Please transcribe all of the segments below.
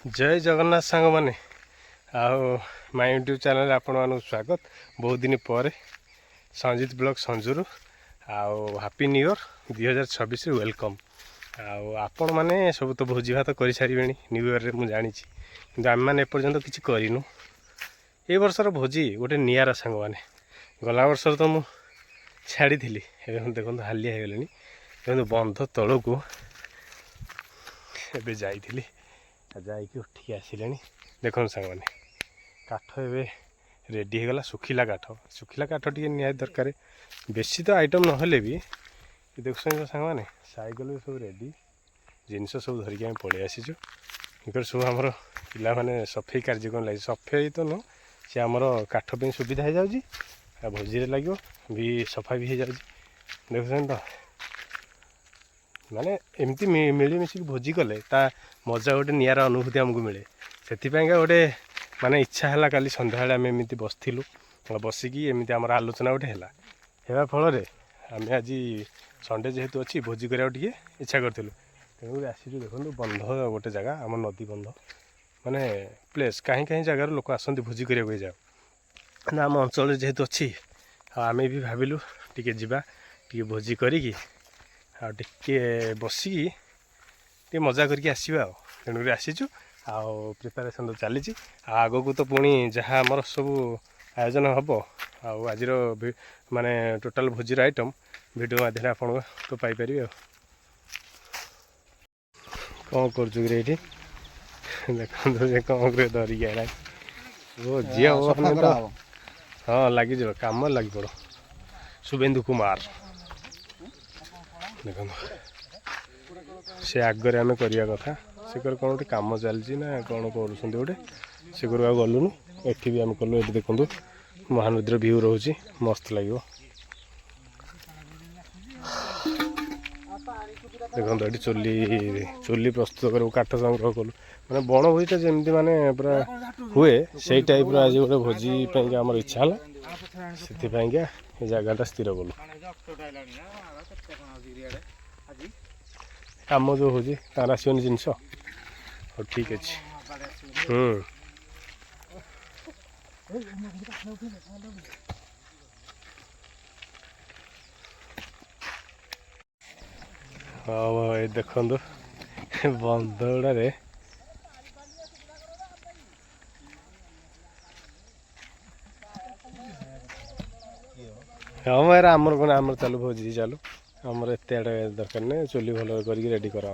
जय जगन्नाथ सांग मैंने माय यूट्यूब चैनल आपण मानक स्वागत। बहुत दिन पर Sanjeet blog Sanjur happy new year 2026 welcome. आपण मैंने सब तो भोजी भात कर सारे न्यू ईयर मुझे जानी कि आम मैंने एपर्तंत किसी करूँ। ये वर्षर भोजी गोटे निआरा सांग मैंने गला वर्षर तो मुझे छाड़ी देखो हालिया हो गली देखो बंध तल को ए जाइली जाकि उठिक आसिले देखो सांग मैंने काठ ए रेडी होगला सुखिला काठ टी नि दरकार बेसी तो आइटम ना भी देख सांग मैंने साइकेल भी सब रेडी जिनस सब धरिक आम पलि आसीचु इकर सब आमर पिला माने सफाई कार्यक्रम लगे सफाई तो नुह सी आमर काठ पे सुविधा हो जाऊँगी भोजी लगे भी सफा भी हो जाऊँगी देखुन तो माने एमती मिलमिशिक भोजी कले ता मजा गोटे निआरा अनुभूति आमको मिले से गोटे माने इच्छा है काली सन्ध्या आम एमती बसलु बसिकी एमती आम आलोचना गोटे है फल आम आज संडे जेहेतु अच्छी भोजी करा इच्छा करूँ तेणुक आसी देखो बंध गोटे जगह आम नदी बंध माने प्लेस कहीं कहीं जगार लोक आसती भोजी करा जाओ आम अंचल जेहेतु अच्छी आम भी भाविलु टी जा टी भोजी करी टे बसिकी टे मजा करके आसवा तेणुक आसीचु प्रिपेरेसन तो चली आग को तो पुणी जहाँ आमर सब आयोजन हम आज माने टोटाल भोजीर आइटम वीडियो माध्यम आप तो पाइपर कौन कर देखो कौन कर धरिक आला वो जी तो हाँ लगी कम लगी पड़ शुभेन्दु कुमार देखो से आगे आम करवा कथा से कौन गोटे कम चलती ना कौन कर गोटे से गलुनु एटी भी आम कलु ये देखो महानदीर भ्यू रोचे मस्त लगे देखो ये चुली प्रस्तुत कर काठ संग्रह कलु मैंने बण भोजटा जमी माने पूरा हुए से टाइप आज गोटे भोजी आम इच्छा है से जगटा स्थिर कलु कम जो हो तार आसोनी जिनस हाँ ठीक अच्छे हाँ ये देखु बंध गुड़े हाँ यार आमर कौन आमर चलू भोजी चलू आमर एत आड़े दरकार नहीं चुली भल कर रेडी कर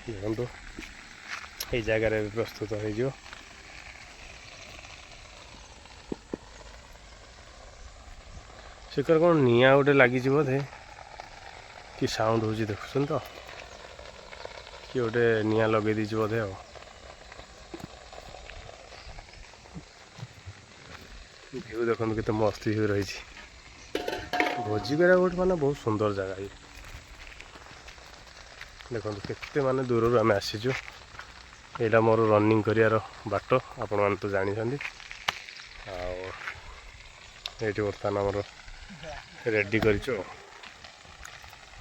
देखो ये जगार प्रस्तुत हो कौन निआ गोटे लगी बोधे कि साउंड हो देखुन तो कि गोटे निआ लगे दी बोधे भ्यू देखो केते मस्त भ्यू रही भोजी करा गोटे माने बहुत सुंदर जगह ये देखो केते माने दूर आम आसीचु यहाँ मोर रनिंग करियार बाट आपण मैंने तो जानी ये बर्तमान आमर रेडी कर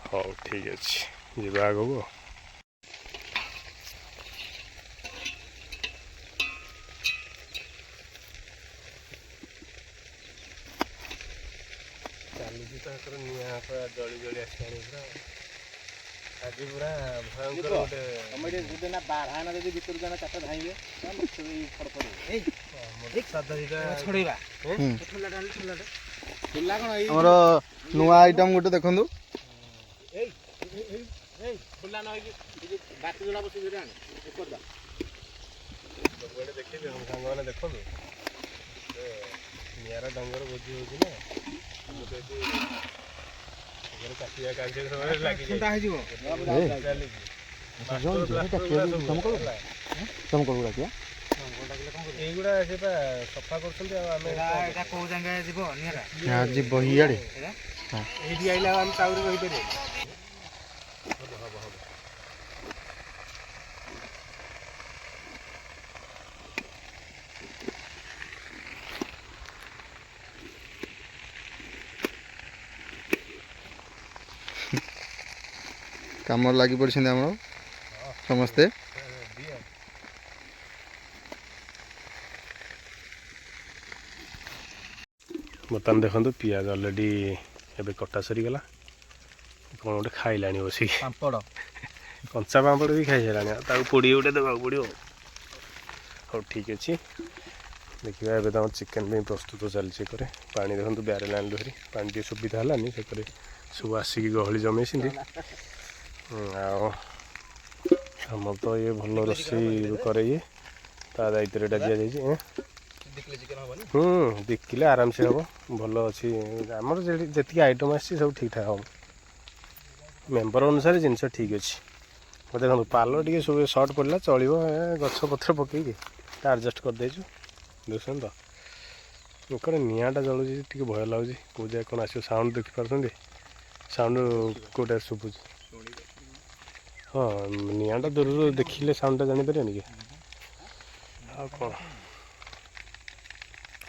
हाँ ठीक अच्छे जी आग को चली निआ जली जली आसानी पूरा आज पूरा भयंकर गोटे बारहाना जब भर जाना चार्टा धाइबे हमर नुआ आइटम गोटे देखु देखिए सांग मैंने देखो निआरा डंगर भोजी हो এইগুড়া সেটা সফা করছন্তি আমি এটা কোন জায়গায় যাব নিরা হ্যাঁ যাব হিয়াড়ে হ্যাঁ এইডি আইলা আমি তাউরে রহি পারে କାମରେ ଲାଗି ପଡ଼ିଛନ୍ତି ଆମର ସମସ୍ତେ। ବର୍ତ୍ତମାନ ଦେଖନ୍ତୁ ପିଆଜ ଅଲରେଡ଼ି ଏବେ କଟା ସରିଗଲା। କ'ଣ ଗୋଟେ ଖାଇଲାଣି ବସିକି ପାମ୍ପଡ଼। କଞ୍ଚା ପାମ୍ପଡ଼ ବି ଖାଇସାରିଲାଣି, ଆଉ ତାକୁ ପୋଡ଼ି ଗୋଟେ ଦେବାକୁ ପଡ଼ିବ। ହଉ ଠିକ୍ ଅଛି, ଦେଖିବା ଏବେ ତାଙ୍କ ଚିକେନ୍ ପାଇଁ ପ୍ରସ୍ତୁତ ଚାଲିଛି। ଏକରେ ପାଣି ଦେଖନ୍ତୁ ବ୍ୟାରେଲ୍ ଆଣି ଧରି, ପାଣି ଟିକେ ସୁବିଧା ହେଲାନି, ସେକରେ ସବୁ ଆସିକି ଗହଳି ଜମେଇଛନ୍ତି। ଆଉ ଆମର ତ ଇଏ ଭଲ ରୋଷେଇ କରେ, ଇଏ ତା ଦାୟିତ୍ୱରେ ଏଇଟା ଦିଆଯାଇଛି। 2 କିଲୋ ଆରାମସେ ହେବ, ଭଲ ଅଛି। ଆମର ଯେତିକି ଆଇଟମ୍ ଆସିଛି ସବୁ ଠିକ୍ଠାକ୍ ହେବ, ମେମ୍ବର ଅନୁସାରେ ଜିନିଷ ଠିକ୍ ଅଛି। ଦେଖନ୍ତୁ ପାଲ ଟିକେ ସବୁ ସର୍ଟ ପଡ଼ିଲା, ଚଳିବ, ଗଛ ପତ୍ର ପକେଇକି ଆଡ଼ଜଷ୍ଟ କରିଦେଇଛୁ। ଦେଖୁଛନ୍ତି ତ ଏକରେ ନିଆଁଟା ଜଳୁଛି, ଟିକେ ଭୟ ଲାଗୁଛି କେଉଁ ଯାଏ କ'ଣ ଆସିବ। ସାଉଣ୍ଡ ଦେଖିପାରୁଛନ୍ତି, ସାଉଣ୍ଡ କେଉଁଟା ଶୁଭୁଛି? ହଁ, ନିଆଁଟା ଦୂରରୁ ଦେଖିଲେ ସାଉଣ୍ଡଟା ଜାଣିପାରିବେନି କି? ଆଉ କ'ଣ?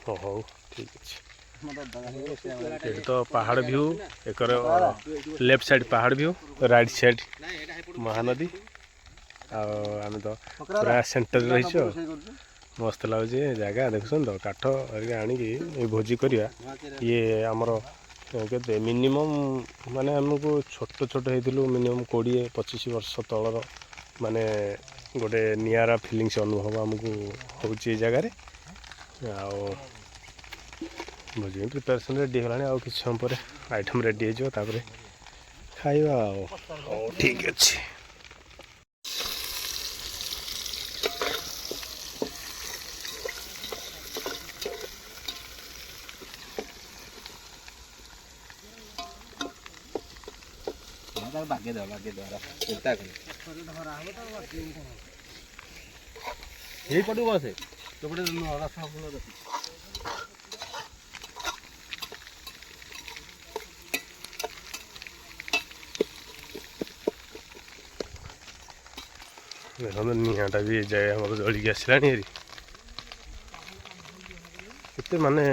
ହଉ ଠିକ୍ ଅଛି। ଏଠି ତ ପାହାଡ଼ ଭିଉ, ଏକର ଲେଫ୍ଟ ସାଇଡ଼୍ ପାହାଡ଼ ଭିଉ, ରାଇଟ୍ ସାଇଡ଼୍ ମହାନଦୀ। ଆଉ ଆମେ ତ ପୁରା ସେଣ୍ଟରରେ ରହିଛୁ ଆଉ। ମସ୍ତ ଲାଗୁଛି ଜାଗା, ଦେଖୁଛନ୍ତି ତ କାଠ ହେରିକା ଆଣିକି ଏ ଭୋଜି କରିବା। ଇଏ ଆମର କେତେ ମିନିମମ୍, ମାନେ ଆମକୁ ଛୋଟ ହେଇଥିଲୁ, ମିନିମମ୍ 20-25 ବର୍ଷ ତଳର ମାନେ ଗୋଟେ ନିଆରା ଫିଲିଙ୍ଗସ୍ ଅନୁଭବ ଆମକୁ ହେଉଛି ଏ ଜାଗାରେ। ଆଉ ଭୋଜି ପାଇଁ ପ୍ରିପାରେସନ୍ ରେଡ଼ି ହେଇଗଲାଣି, ଆଉ କିଛି ସମୟ ପରେ ଆଇଟମ୍ ରେଡ଼ି ହେଇଯିବ, ତାପରେ ଖାଇବା ଆଉ। ହଉ ଠିକ୍ ଅଛି। ଏଇପଟୁ ବସେ ସେପଟେ ଦେଖନ୍ତୁ ନିଆଁଟା ବି ଏ ଯାଏ ଆମର ଜଳିକି ଆସିଲାଣି ହେରି। କେତେ ମାନେ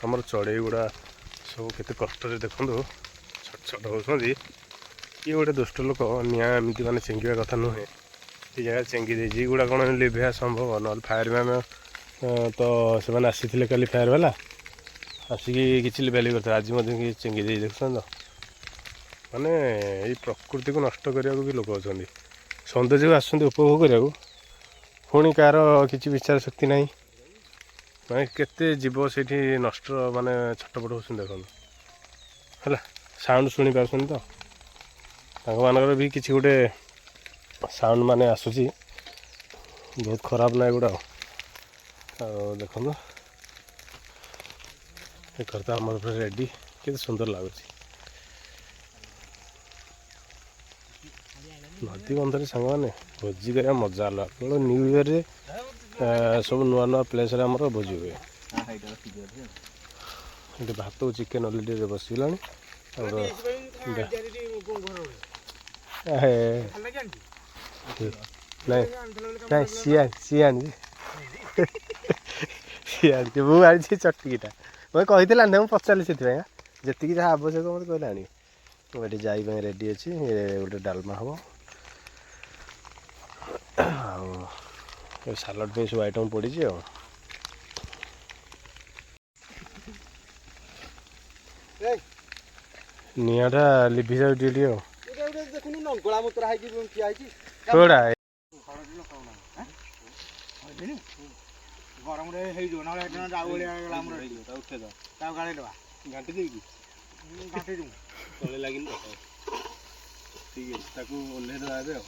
ଆମର ଚଢ଼େଇ ଗୁଡ଼ା ସବୁ କେତେ କଷ୍ଟରେ ଦେଖନ୍ତୁ ଛଟ ହେଉଛନ୍ତି। କିଏ ଗୋଟେ ଦୁଷ୍ଟ ଲୋକ ନିଆଁ ଏମିତି ମାନେ ଚେଙ୍ଗିବା କଥା ନୁହେଁ, ଏ ଜାଗାରେ ଚେଙ୍ଗି ଦେଇଛି। ଏଗୁଡ଼ା କ'ଣ ଲିଭେଇବା ସମ୍ଭବ? ନହେଲେ ଫାୟାରମ୍ୟାନ୍ ତ ସେମାନେ ଆସିଥିଲେ କାଲି, ଫାୟାର ବାଲା ଆସିକି କିଛି ଲିଭାଲିଭି କରିଥିଲେ, ଆଜି ମଧ୍ୟ କିଛି ଚେଙ୍ଗି ଦେଇ। ଦେଖୁଛନ୍ତି ତ ମାନେ ଏଇ ପ୍ରକୃତିକୁ ନଷ୍ଟ କରିବାକୁ ବି ଲୋକ ଅଛନ୍ତି। ସୌନ୍ଦର୍ଯ୍ୟକୁ ଆସୁଛନ୍ତି ଉପଭୋଗ କରିବାକୁ, ପୁଣି କାହାର କିଛି ବିଚାର ଶକ୍ତି ନାହିଁ। ମାନେ କେତେ ଜୀବ ସେଇଠି ନଷ୍ଟ, ମାନେ ଛଟପଟ ହେଉଛନ୍ତି ଦେଖନ୍ତୁ। ହେଲା, ସାଉଣ୍ଡ ଶୁଣିପାରୁଛନ୍ତି ତ? ତାଙ୍କମାନଙ୍କର ବି କିଛି ଗୋଟେ ସାଉଣ୍ଡ ମାନେ ଆସୁଛି, ବହୁତ ଖରାପ ନା ଏଗୁଡ଼ା। ଆଉ ଦେଖନ୍ତୁ ଏକରେ ତ ଆମର ପୁରା ରେଡ଼ି, କେତେ ସୁନ୍ଦର ଲାଗୁଛି। ନଦୀ ବନ୍ଧରେ ସାଙ୍ଗମାନେ ଭୋଜି କରିବା ମଜା ଅଲଗା। କେବଳ ନ୍ୟୁ ଇୟର୍ରେ ସବୁ ନୂଆ ପ୍ଲେସ୍ରେ ଆମର ଭୋଜି ହୁଏ। ଏଠି ଭାତ ଚିକେନ୍ ଅଲରେଡ଼ି ବସିଗଲାଣି। ଆମର ନାଇଁ ନାଇଁ, ସିଏ ଆଣିଛି ସିଏ ଆଣିଛି, ମୁଁ ଆଣିଛି ଚଟକିଟା। ମୋତେ କହିଥିଲେ ଆଣିದೆ, ମୁଁ ପଚାରିଲି ସେଥିପାଇଁ। ଯେତିକି ଯାହା ଆବଶ୍ୟକ ମୋତେ କହିଲେ ଆଣିବେ। ମୁଁ ଏଠି ଯାଇ ପାଇଁ ରେଡ଼ି ଅଛି, ଗୋଟେ ଡାଲମା ହେବ, ଆଉ ସାଲାଡ଼ ପାଇଁ ସବୁ ଆଇଟମ୍ ପଡ଼ିଛି। ଆଉ ନିଆଁଟା ଲିଭି ଯାଉଛି ଟିକେ ଆଉ। କୋଉଟା ଗରମରେ ହେଇଯିବ, ନହେଲେ ଯାଉ ଭଳିଆ ଆମର ତାକୁ ଗାଳି ଦେବା, ଘାଣ୍ଟି ଦେଇକି ଘାଣ୍ଟି ଦେବୁ ତଳେ ଲାଗିନି ତ। ଠିକ୍ ଅଛି, ତାକୁ ଓହ୍ଲେଇ ଦେବା ଏବେ ଆଉ।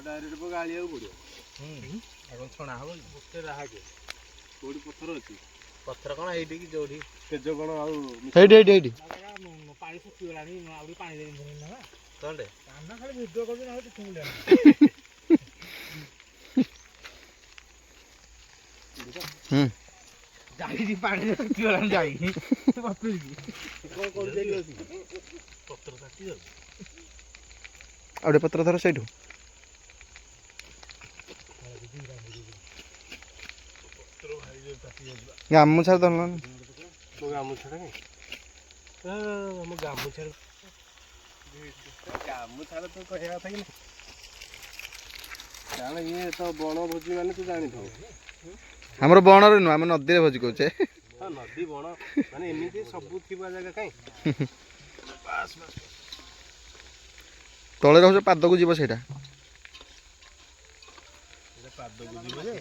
ଡାଇରେକ୍ଟ ଗାଳିବାକୁ ପଡ଼ିବ। এখন ଛଣା ହବ ଗୋଟେ ରାହାକେ କୋଉଠି ପଥର ଅଛି? ପଥର କ'ଣ ଏଇଠି କି ଯୋଉଠି ତେଜ କ'ଣ ଆଉ ହେଇଠି ପାଣି ଶୁଖିଗଲାଣି, ଆହୁରି ପାଣି ଦେଇନି ନା କଣଟେ ଧାନ ଖାଲି ଭିଡ଼ିଓ କରୁଛୁ, ନହେଲେ କିଛି ମିଳିବନି। ଯାଇକି ପାଣିରେ ଶୁଖିଗଲାଣି, ଯାଇକି କ'ଣ କରୁଛି? ପତ୍ର କାଟି ଯାଉଛି ଆଉ ଗୋଟେ ପତ୍ର ଧର ସେଇଠୁ। ଗାମୁଛା ଧରିଲାନି ମୋ ଗାମୁଛାଟା କାଇଁ ମୋ ଗାମୁଛାରେ ଗାମୁଛାରେ ତ କହିବା କଥା କି କାରଣ ଇଏ ତ ବଣ ଭୋଜି ମାନେ ତୁ ଜାଣିଥିବୁ। ଆମର ବଣରେ ନୁହଁ ଆମେ ନଦୀରେ ଭୋଜି କରୁଛେ। ହଁ ନଦୀ ବଣ ମାନେ ଏମିତି ସବୁ ଥିବା ଜାଗା କାଇଁ ବାସ୍ ବାସ୍ ତଳେ ରହୁଛ ପାଦକୁ ଯିବ ସେଇଟା। ଏଇଟା ପାଦକୁ ଯିବ ଯେ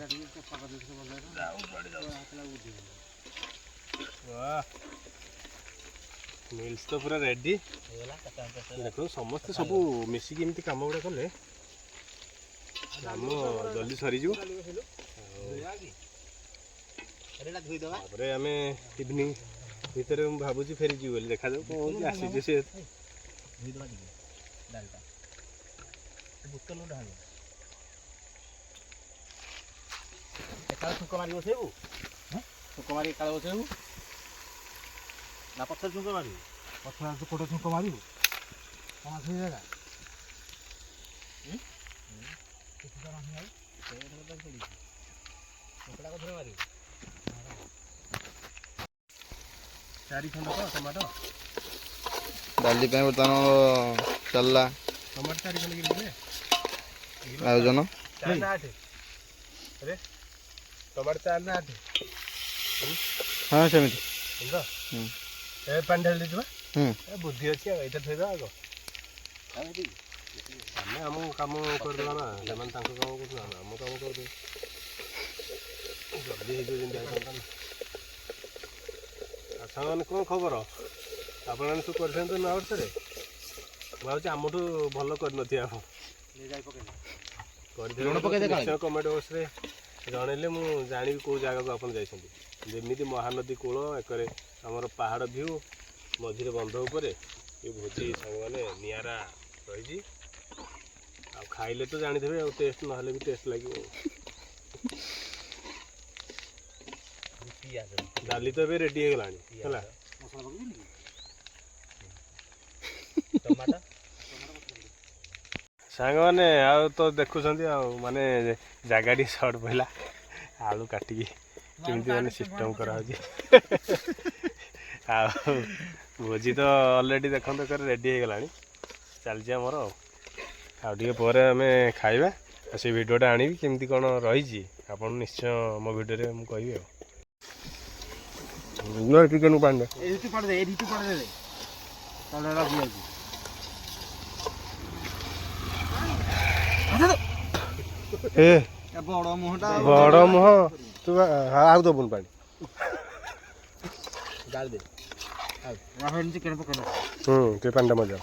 ମିଲ୍ସ ତ ପୁରା ରେଡି ଦେଖ ସମସ୍ତେ ସବୁ ମିଶିକି ଏମିତି କାମ ଗୁଡ଼ା କଲେ କାମ ଜଲ୍ଦି ସରିଯିବ। ତାପରେ ଆମେ ଇଭିନିଂ ଭିତରେ ମୁଁ ଭାବୁଛି ଫେରିଯିବୁ ବୋଲି ଦେଖାଯାଉ କ'ଣ ହେଉଛି ଆସିଛି ସେ ଛୁଙ୍କ ମାରି ବସେଇବୁ ଛୁଙ୍କ ମାରି ଏକାଳେ ବସେଇବୁ ନା ପଛରେ ଛୁଙ୍କ ମାରିବୁ ପଛରେ କୋଟେ ଛୁଙ୍କ ମାରିବୁ କ'ଣ ସେ ଜାଗା ମାରିବୁ 4 ଖଣ୍ଡ ତ ଟମାଟୋ ଡାଲି ପାଇଁ ବର୍ତ୍ତମାନ ଚାଲିଲା ଟମାଟୋ 4 ଖଣ୍ଡ କିଲୋ ଆୟୋଜନ। 4 ନା 8 ରେ ଟମାଟୋ 4 ନା 8 ହଁ ସେମିତି ଏ ପାଣି ଢାଳି ଦେଇଯିବା ବୁଦ୍ଧି ଅଛି ଆଉ ଏଇଟା ଥୋଇଦେବା ଆଗ ଆମେ ଆମ କାମ କରିଦେବା ନା ସେମାନେ ତାଙ୍କ କାମ କରୁଛନ୍ତି ଆମେ ଆମ କାମ କରିଦେବୁ ଜଲ୍ଦି ହେଇଯିବ ଯେମିତି ଆଇଟମ୍ଟା ନା। ଆଉ ସାଙ୍ଗମାନେ କ'ଣ ଖବର ଆପଣମାନେ ସବୁ କରିଥାନ୍ତି ନୂଆ ବର୍ଷରେ ମୁଁ ଭାବୁଛି ଆମଠୁ ଭଲ କରିନଥିବେ ଆପଣ କରିଦେବେ ନିଶ୍ଚୟ କମେଣ୍ଟ ବକ୍ସରେ ଜଣେଇଲେ ମୁଁ ଜାଣିବି କେଉଁ ଜାଗାକୁ ଆପଣ ଯାଇଛନ୍ତି। ଯେମିତି ମହାନଦୀ କୂଳ ଏକରେ ଆମର ପାହାଡ଼ ଭିଉ ମଝିରେ ବନ୍ଧ ଉପରେ ଏ ଭୋଜି ସାଙ୍ଗମାନେ ନିଆରା ରହିଛି ଆଉ ଖାଇଲେ ତ ଜାଣିଥିବେ ଆଉ ଟେଷ୍ଟ ନହେଲେ ବି ଟେଷ୍ଟ ଲାଗିବ। ଡାଲି ତ ଏବେ ରେଡ଼ି ହେଇଗଲାଣି ହେଲା ସାଙ୍ଗମାନେ ଆଉ ତ ଦେଖୁଛନ୍ତି ଆଉ ମାନେ ଜାଗାଟି ସର୍ଟ ପଡ଼ିଲା ଆଳୁ କାଟିକି କେମିତି ମାନେ ସିଷ୍ଟମ୍ କରାହେଉଛି ଆଉ ଭୋଜି ତ ଅଲରେଡ଼ି ଦେଖନ୍ତୁ ରେଡ଼ି ହେଇଗଲାଣି ଚାଲିଛି ଆମର ଆଉ ଟିକେ ପରେ ଆମେ ଖାଇବା ଆଉ ସେ ଭିଡ଼ିଓଟା ଆଣିବି କେମିତି କ'ଣ ରହିଛି ଆପଣ ନିଶ୍ଚୟ ମୋ ଭିଡ଼ିଓରେ ମୁଁ କହିବି ଆଉ ଚିକେନ୍ ପାଣି ଏ ବଡ଼ ମୁହଁଟା ବଡ଼ ମୁହଁ ତୁ ଆଉ ଦେବୁନି ପାଣି ଚିକେନ ପକେଇ ଟିକେ ପାଣିଟା ମଜା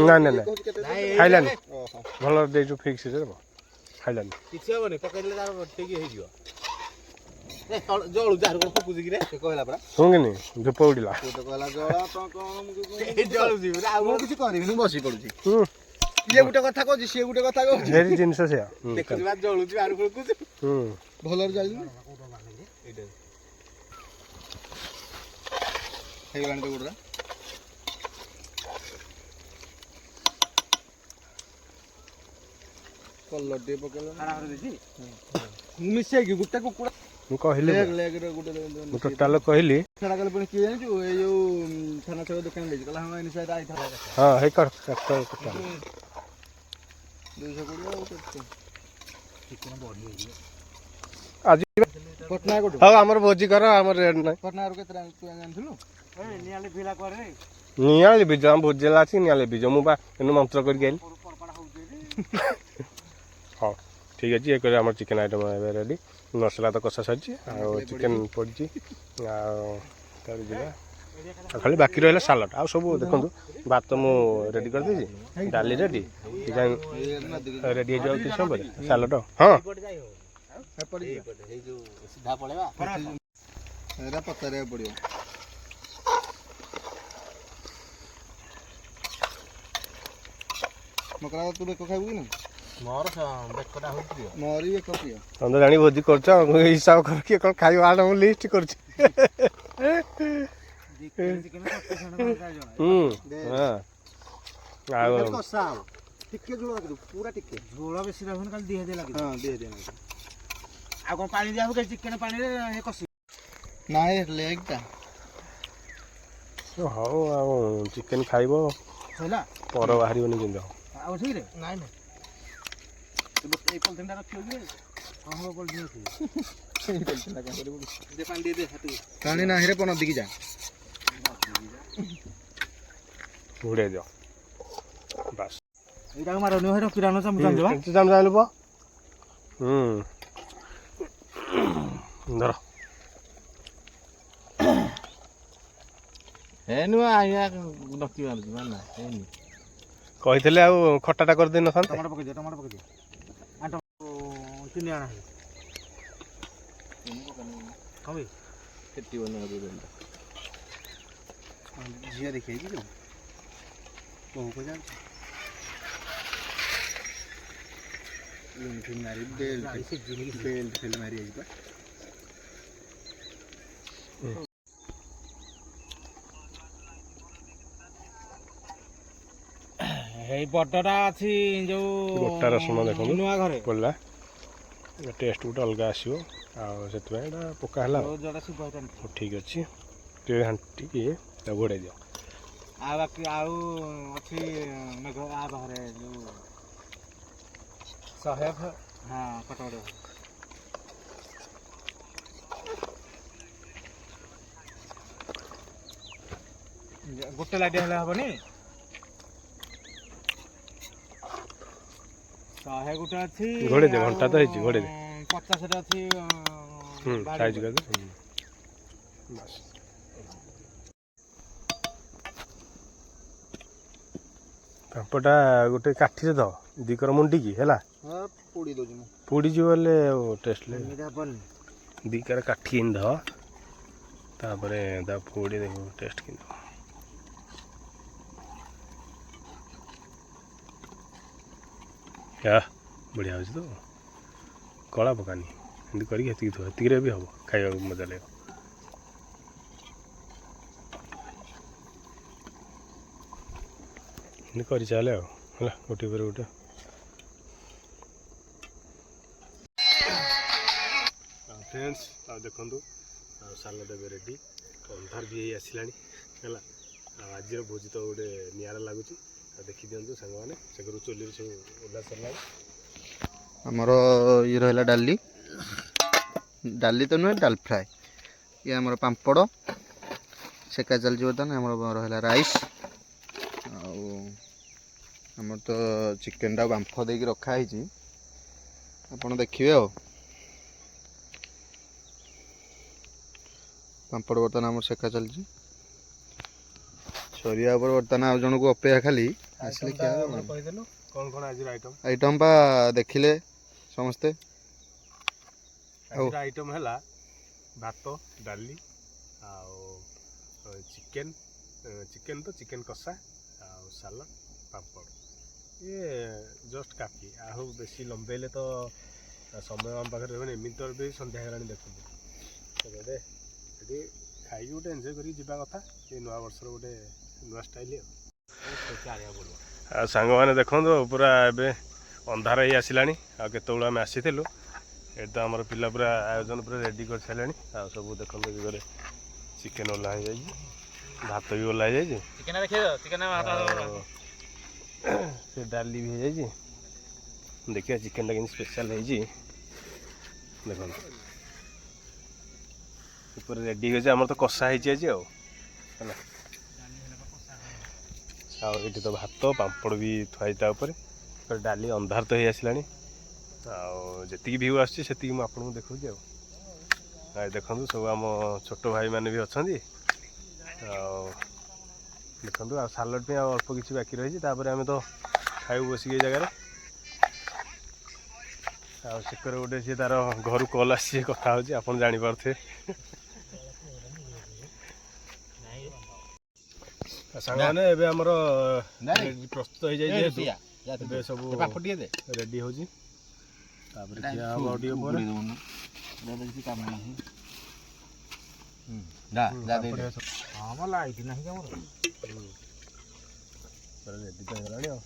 ନାଇଁ ନାଇଁ ନାଇଁ ଖାଇଲାନି ଭଲ ଦେଇଛୁ ଫିକ୍ସ ଖାଇଲାନି କିଛି ହବନି ପକେଇଦେଲେ ତାର ଠିକ ହେଇଯିବ ଜଳୁ ଯାହାର ଫୁକୁଛି କିରେ ସେ କହିଲା ପରା ଶୁଣିନି ଧୂପ ଉଡ଼ିଲା ଜଳୁଛି ଆଉ କିଛି କରିବିନି ବସି ପଡୁଛି ଇଏ ଗୋଟେ କଥା କହୁଛି ସିଏ ଗୋଟେ କଥା କହୁଛି ଭେରି ଜିନିଷ ସେୟା ଦେଖୁଛି ଜଳୁଛି ବାହାରୁ ଫୁକୁଛି ଭଲରେ ଜାଳିଲି ହେଇଗଲାଣି ତ ଗୋଟେ କଲର ଟିକେ ପକେଇଲା ମୁଁ ମିଶେଇକି ଗୋଟେ କୁକୁଡ଼ା ମୁଁ କହିଲି ମୁଁ ଟୋଟାଲ କହିଲି ସେଟା କଲେ ପୁଣି କିଏ ଜାଣିଛୁ ଏଇ ଯୋଉ ଥାନା ଛକ ଦୋକାନ ଦେଇଛି କହିଲା ହଁ ଏନିସାଇଡ୍ ଆଇଥିଲା ହଁ ହେଇ କର 220 ଆଜି ପଟନା କୋଠୁ ହଉ ଆମର ଭୋଜି କର ଆମର ରେଟ୍ ନାହିଁ ପଟନାରୁ କେତେ ତୁ ଜାଣିଥିଲୁ ନିଆଲି ଭିଲା କରେ ନିଆଳି ବିଜ ଆମ ଭୋଜି ହେଲା ଅଛି ନିଆଳି ବିଜ ମୁଁ ବା ଏନୁ ମନ୍ତ୍ର କରିକି ଆଇଲି ହଉ ଠିକ୍ ଅଛି ଏ କରି ଆମର ଚିକେନ୍ ଆଇଟମ୍ ଏବେ ରେଡ଼ି ମସଲା ତ କଷା ସରିଛି ଆଉ ଚିକେନ୍ ପଡ଼ିଛି ଆଉ ତାପରେ ଯିବା ଆଉ ଖାଲି ବାକି ରହିଲା ସାଲାଡ଼ ଆଉ ସବୁ ଦେଖନ୍ତୁ ଭାତ ମୁଁ ରେଡ଼ି କରିଦେଇଛି ଡାଲି ରେଡ଼ି ଚିକେନ୍ ରେଡ଼ି ହେଇଯିବ ଆଉ କିଛି ସମୟ ପରେ ସାଲାଡ଼ ହଁ ସିଧା ପଳେଇବା ଏରା ପଚାରିବାକୁ ପଡ଼ିବ ମକରା ତୁ ବେକ ଖାଇବୁ କି ନା ମୋର ବେକଟା ହଉଛି ପ୍ରିୟ ମୋର ବି ବେକ ପ୍ରିୟ ତମେ ତ ଜାଣି ଭୋଜି କରୁଛ ହିସାବ କର କିଏ କ'ଣ ଖାଇବା ଆଣ ମୁଁ ଲିଷ୍ଟ କରୁଛି ଆଉ ଟିକେ ଝୋଳ ରଖିଦବୁ ପୁରା ଟିକେ ଝୋଳ ବେଶୀ ରହିବନି ଖାଲି ଦିହ ଦିହ ଲାଗିବ। ହଁ ଦିଏ ଦିଏ ଆଉ କ'ଣ ପାଣି ଦିଆ ହବ କି ଚିକେନ ପାଣିରେ କଷି? ନାଇଁ ଲେଗ୍ଟା ହଉ ଆଉ ଚିକେନ ଖାଇବ ହେଲା ପର ବାହାରିବନି କେମିତି ହବ। ଆଉ ଠିକରେ ନାଇଁ ନାଇଁ ଏଇ ପଲିଥିନଟା ରଖିବ କି? ହଁ ହବ ପଲିଥିନ ରଖିବ। ଦେ ପାଣି ଟିକେ ଦେ ହାତକୁ ପାଣି ନାହିଁ ରେ ନଦୀକି ଯା ଘୋଡ଼େଇ ଦିଅ ବାସ୍। ଏଇଟାକୁ ମାରନି ଭାଇ ରଖିରାନ ଚାମଚ ଆଣିଦେବା। ଜାଣିଲୁ ପୁଅ ଧର ହେ ନୁଆ ଆଜ୍ଞା ଡକି ମାରୁଛି ନା ହେଇନି। କହିଥିଲେ ଆଉ ଖଟାଟା କରିଦେଇ ନଥାନ୍ତେ। Tomato ପକେଇଦିଅ tomato ପକେଇଦିଅ। ଆଣ୍ଟ ତିନି ଆଣା ହେଇ କଣ ଭାଇ କେତେ ବନା ଝିଅ ଦେଖେଇବି ଯୋଉ ବୋହୂକୁ ଯାଉଛି ମାରି ବେଲ୍ଟ ମାରି ଆସିବା। ଏଇ ବଡ଼ଟା ଅଛି ଯୋଉ ଗୋଟା ରସୁଣ ଦେଖନ୍ତୁ ନୂଆ ଘରେ ପଡ଼ିଲା ଟେଷ୍ଟ ଗୋଟେ ଅଲଗା ଆସିବ ଆଉ ସେଥିପାଇଁ ଏଇଟା ପକା ହେଲା ଆଉ। ହଉ ଠିକ୍ ଅଛି ଟିକେ ଘାଣ୍ଟିକି ତାକୁ ଘୋଡ଼େଇ ଦିଅ। ଆଉ ବାକି ଆଉ ଅଛି ମେଘ ଆ ବାହାରେ ଯୋଉ ଶହେ ହଁ କଟକଟ ଗୋଟେ ଲାଇଟ୍ ହେଲେ ହବନି। ଶହେ ଗୋଟେ ଅଛି ଘୋଡ଼େଇ ଦିଅ ଘଣ୍ଟା ତ ହେଇଛି ଘୋଡ଼େଇ ଦିଅ। 50ଟା ଅଛି ସାଇଜ୍ କରିଦିଅ ବାସ୍। ପାମ୍ପଡ଼ଟା ଗୋଟେ କାଠିରେ ଦବ ଦିକର ମୁଣ୍ଡିକି ହେଲା ପୋଡ଼ି ଦେଉଛି ମୁଁ ପୋଡ଼ିଯିବ ହେଲେ ଆଉ ଟେଷ୍ଟ ହବନି। ଦିକର କାଠି ଏମିତି ଦବ ତାପରେ ତା ପୋଡ଼ି ଦେଖିବ ଟେଷ୍ଟ କିନ୍ତୁ ବଢ଼ିଆ ହେଉଛି ତ କଳା ପକାନି ଏମିତି କରିକି ହେତିକି ଥିବ ହେତିକିରେ ବି ହେବ ଖାଇବାକୁ ମଜା ଲାଗିବ। ଏମିତି କରିଚାଲେ ଆଉ ହେଲା ଗୋଟେ ପରେ ଗୋଟେ। ଫ୍ରେଣ୍ଡସ୍ ଆଉ ଦେଖନ୍ତୁ ଆଉ ସାଲଡ଼ ଏବେ ରେଡ଼ି ଅନ୍ଧାର ବି ହେଇ ଆସିଲାଣି ହେଲା। ଆଉ ଆଜିର ଭୋଜି ତ ଗୋଟେ ନିଆରା ଲାଗୁଛି ଆଉ ଦେଖିଦିଅନ୍ତୁ ସାଙ୍ଗମାନେ ସେଗରୁ ଚୁଲିରେ ସବୁ ଓହ୍ଲା ସରିଲାଣି। ଆମର ଇଏ ରହିଲା ଡାଲି ତ ନୁହେଁ ଡାଲ ଫ୍ରାଏ ଇଏ ଆମର ପାମ୍ପଡ଼ ସେକା ଚାଲିଛି ବର୍ତ୍ତମାନ। ଆମର ରହିଲା ରାଇସ୍ ଆଉ ଆମର ତ ଚିକେନଟା ବାମ୍ଫ ଦେଇକି ରଖା ହେଇଛି ଆପଣ ଦେଖିବେ ଆଉ। ପାମ୍ପଡ଼ ବର୍ତ୍ତମାନ ଆମର ସେକା ଚାଲିଛି ସରିବା ଉପରେ ବର୍ତ୍ତମାନ ଆଉ ଜଣକୁ ଅପେକ୍ଷା ଖାଲି ଆସିଲେ ଖିଆ ହେବ। କହିଦେଲୁ କ'ଣ କ'ଣ ଆଜିର ଆଇଟମ୍? ଆଇଟମ୍ ବା ଦେଖିଲେ ସମସ୍ତେ। ଆଜିର ଆଇଟମ୍ ହେଲା ଭାତ ଡାଲି ଆଉ ଚିକେନ୍ ତ ଚିକେନ୍ କଷା ଆଉ ସାଲାଡ଼ ପାମ୍ପଡ଼ ଇଏ ଜଷ୍ଟ କାଫି। ଆଉ ବେଶୀ ଲମ୍ବେଇଲେ ତ ସମୟ ଆମ ପାଖରେ ରହିବନି। ଏମିତି ତ ବି ସନ୍ଧ୍ୟା ହେଇଗଲାଣି ଦେଖନ୍ତୁ ଏବେ ସେଠି ଖାଇକି ଗୋଟେ ଏନ୍ଜୟ କରିକି ଯିବା କଥା। ଏ ନୂଆ ବର୍ଷର ଗୋଟେ ନୂଆ ଷ୍ଟାଇଲ୍ ଆଉ ସାଙ୍ଗମାନେ ଦେଖନ୍ତୁ ପୁରା ଏବେ ଅନ୍ଧାର ହେଇ ଆସିଲାଣି ଆଉ କେତେବେଳେ ଆମେ ଆସିଥିଲୁ ଏଠି ତ ଆମର ପିଲା ପୁରା ଆୟୋଜନ ପୁରା ରେଡ଼ି କରିସାରିଲେଣି। ଆଉ ସବୁ ଦେଖନ୍ତୁ ଘରେ ଚିକେନ୍ ଓହ୍ଲା ହେଇଯାଇଛି ଭାତ ବି ଓହ୍ଲା ହେଇଯାଇଛି ସେ ଡାଲି ବି ହେଇଯାଇଛି। ଦେଖିବା ଚିକେନ୍ଟା କେମିତି ସ୍ପେଶାଲ୍ ହେଇଛି ଦେଖନ୍ତୁ ଉପରେ ରେଡ଼ି ହେଇଛି। ଆମର ତ କଷା ହେଇଛି ଆଜି ଆଉ ହେଲା। ଆଉ ଏଠି ତ ଭାତ ପାମ୍ପଡ଼ ବି ଥୁଆ ହେଇଛି ତା ଉପରେ ଡାଲି ଅନ୍ଧାର ତ ହେଇ ଆସିଲାଣି ଆଉ ଯେତିକି ଭିଉ ଆସୁଛି ସେତିକି ମୁଁ ଆପଣଙ୍କୁ ଦେଖାଉଛି ଆଉ। ଦେଖନ୍ତୁ ସବୁ ଆମ ଛୋଟ ଭାଇମାନେ ବି ଅଛନ୍ତି ଆଉ ଦେଖନ୍ତୁ। ଆଉ ସାଲଡ଼ ପାଇଁ ଆଉ ଅଳ୍ପ କିଛି ବାକି ରହିଛି ତାପରେ ଆମେ ତ ଖାଇବୁ ବସିକି ଏଇ ଜାଗାରେ। ଆଉ ସେକରେ ଗୋଟେ ସିଏ ତାର ଘରୁ କଲ୍ ଆସିଛି କଥା ହେଉଛି ଆପଣ ଜାଣିପାରୁଥିବେ। ସାଙ୍ଗମାନେ ଏବେ ଆମର ପ୍ରସ୍ତୁତ ହେଇଯାଇଛି ଏବେ ସବୁ ରେଡ଼ି ହେଉଛି ତାପରେ ଖିଆ ହେବ ଆଉ ଟିକେ ପରେ। ଲାଇଟ୍ ନାହିଁ ଆମର ରେଡ଼ି ତ ହେଇଗଲାଣି ଆଉ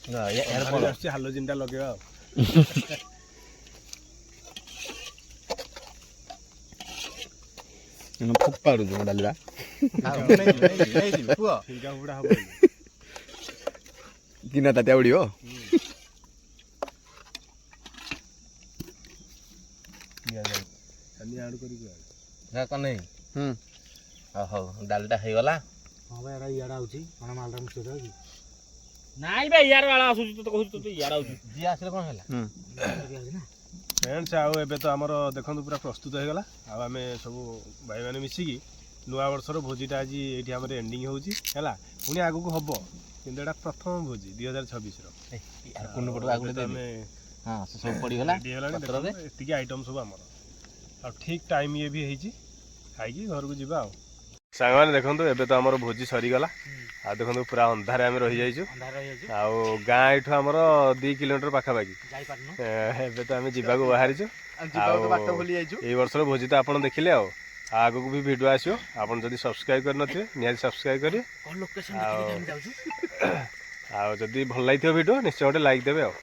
ଆସୁଛି ହାଲୋଜିନଟା ଲଗେଇବା ଆଉ ଫୋପାଡ଼ୁଛୁ ଡାଲିବା ଫିଙ୍ଗା ଫୁଡ଼ା ହବ କିନା ତାତିଆ ଉଡ଼ିବ ଆଡୁ କରିକି କନେଇ ହୁଁ ହଉ ଡାଲିଟା ହେଇଗଲା ହଁ ଭାଇ ଏଇଟା ଇଆଡ଼େ ଆଉଛି କ'ଣ ମାଲଟା ମିଶେଇ ଦେବା କି ନାଇଁ ବା ଇଆର ବାଳ ଆସୁଛି ତତେ କହୁଛି ତତେ ଇଆର ଆସୁଛି ଯିଏ ଆସିଲେ କ'ଣ ହେଲା ଫ୍ରେଣ୍ଡସ୍ ଆଉ ଏବେ ତ ଆମର ଦେଖନ୍ତୁ ପୁରା ପ୍ରସ୍ତୁତ ହେଇଗଲା ଆଉ ଆମେ ସବୁ ଭାଇମାନେ ମିଶିକି ନୂଆ ବର୍ଷର ଭୋଜିଟା ଆଜି ଏଇଠି ଆମର ଏଣ୍ଡିଂ ହେଉଛି ହେଲା ପୁଣି ଆଗକୁ ହବ କିନ୍ତୁ ଏଇଟା ପ୍ରଥମ ଭୋଜି 2026ର ଆମେ ହଁ ସେ ସବୁ ପଡ଼ିଗଲା ରେଡ଼ି ହେଲାଣି ଦେଖନ୍ତୁ ଏତିକି ଆଇଟମ୍ ସବୁ ଆମର ଆଉ ଠିକ୍ ଟାଇମ୍ ଇଏ ବି ହେଇଛି ଖାଇକି ଘରକୁ ଯିବା ଆଉ ସାଙ୍ଗମାନେ ଦେଖନ୍ତୁ ଏବେ ତ ଆମର ଭୋଜି ସରିଗଲା ଆଉ ଦେଖନ୍ତୁ ପୁରା ଅନ୍ଧାରେ ଆମେ ରହିଯାଇଛୁ ଆଉ ଗାଁ ଏଇଠୁ ଆମର 2 କିଲୋମିଟର ପାଖାପାଖି ଏବେ ତ ଆମେ ଯିବାକୁ ବାହାରିଛୁ ଆଉ ଏଇ ବର୍ଷର ଭୋଜି ତ ଆପଣ ଦେଖିଲେ ଆଉ ଆଗକୁ ବି ଭିଡ଼ିଓ ଆସିବ ଆପଣ ଯଦି ସବସ୍କ୍ରାଇବ୍ କରିନଥିବେ ନିହାତି ସବସ୍କ୍ରାଇବ୍ କରିବେ ଆଉ ଯଦି ଭଲ ଲାଗିଥିବ ଭିଡ଼ିଓ ନିଶ୍ଚୟ ଗୋଟେ ଲାଇକ୍ ଦେବେ ଆଉ